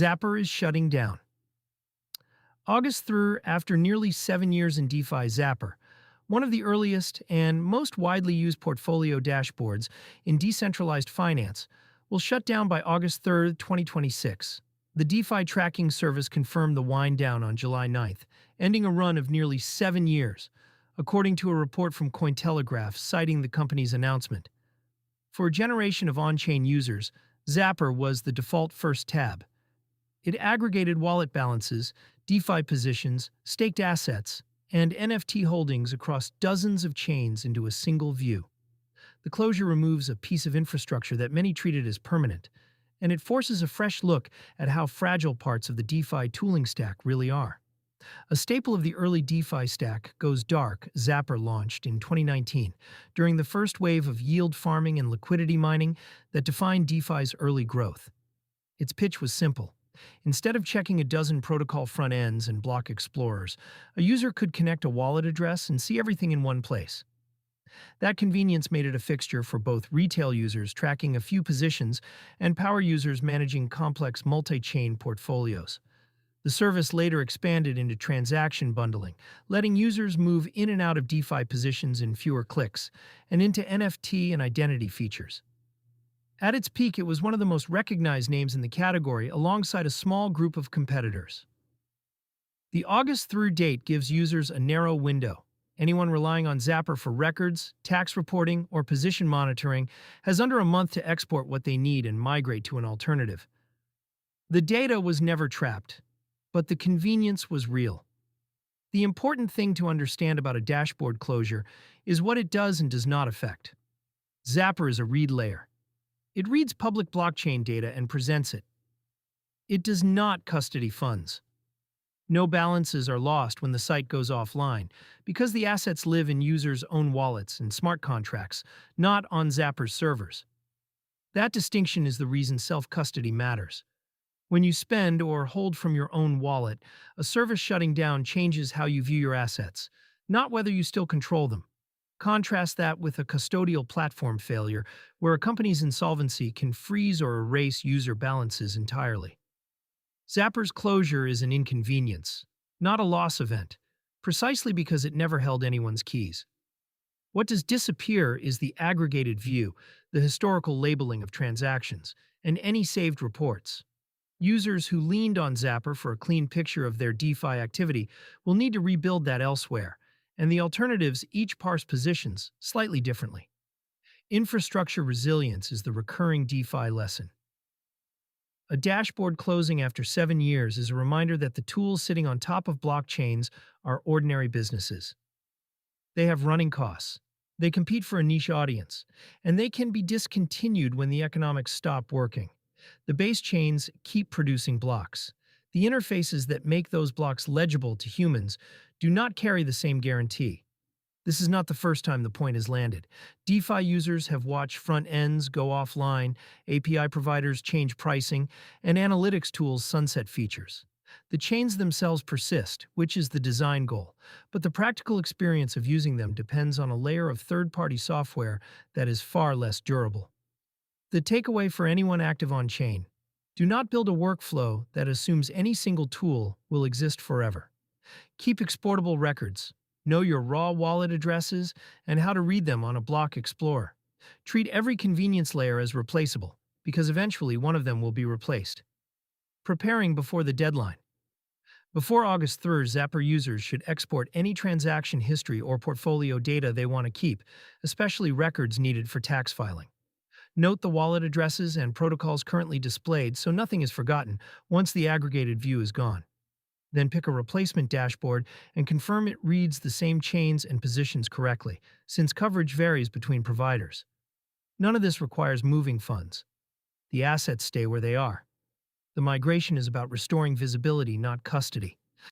Zapper is shutting down. August through after nearly 7 years in DeFi, Zapper, one of the earliest and most widely used portfolio dashboards in decentralized finance, will shut down by August 3rd, 2026. The DeFi tracking service confirmed the wind down on July 9th, ending a run of nearly 7 years, according to a report from Cointelegraph citing the company's announcement. For a generation of on-chain users, Zapper was the default first tab. It aggregated wallet balances, DeFi positions, staked assets, and NFT holdings across dozens of chains into a single view. The closure removes a piece of infrastructure that many treated as permanent, and it forces a fresh look at how fragile parts of the DeFi tooling stack really are. A staple of the early DeFi stack goes dark. Zapper launched in 2019, during the first wave of yield farming and liquidity mining that defined DeFi's early growth. Its pitch was simple. Instead of checking a dozen protocol front ends and block explorers, a user could connect a wallet address and see everything in one place. That convenience made it a fixture for both retail users tracking a few positions and power users managing complex multi-chain portfolios. The service later expanded into transaction bundling, letting users move in and out of DeFi positions in fewer clicks, and into NFT and identity features. At its peak, it was one of the most recognized names in the category alongside a small group of competitors. The August through date gives users a narrow window. Anyone relying on Zapper for records, tax reporting, or position monitoring has under a month to export what they need and migrate to an alternative. The data was never trapped, but the convenience was real. The important thing to understand about a dashboard closure is what it does and does not affect. Zapper is a read layer. It reads public blockchain data and presents it. It does not custody funds. No balances are lost when the site goes offline, because the assets live in users' own wallets and smart contracts, not on Zapper's servers. That distinction is the reason self-custody matters. When you spend or hold from your own wallet, a service shutting down changes how you view your assets, not whether you still control them. Contrast that with a custodial platform failure, where a company's insolvency can freeze or erase user balances entirely. Zapper's closure is an inconvenience, not a loss event, precisely because it never held anyone's keys. What does disappear is the aggregated view, the historical labeling of transactions, and any saved reports. Users who leaned on Zapper for a clean picture of their DeFi activity will need to rebuild that elsewhere, and the alternatives each parse positions slightly differently. Infrastructure resilience is the recurring DeFi lesson. A dashboard closing after 7 years is a reminder that the tools sitting on top of blockchains are ordinary businesses. They have running costs. They compete for a niche audience, and they can be discontinued when the economics stop working. The base chains keep producing blocks. The interfaces that make those blocks legible to humans do not carry the same guarantee. This is not the first time the point has landed. DeFi users have watched front ends go offline, API providers change pricing, and analytics tools sunset features. The chains themselves persist, which is the design goal, but the practical experience of using them depends on a layer of third-party software that is far less durable. The takeaway for anyone active on-chain: do not build a workflow that assumes any single tool will exist forever. Keep exportable records. Know your raw wallet addresses and how to read them on a block explorer. Treat every convenience layer as replaceable, because eventually one of them will be replaced. Preparing before the deadline. Before August 3rd, Zapper users should export any transaction history or portfolio data they want to keep, especially records needed for tax filing. Note the wallet addresses and protocols currently displayed so nothing is forgotten once the aggregated view is gone. Then pick a replacement dashboard and confirm it reads the same chains and positions correctly, since coverage varies between providers. None of this requires moving funds. The assets stay where they are. The migration is about restoring visibility, not custody.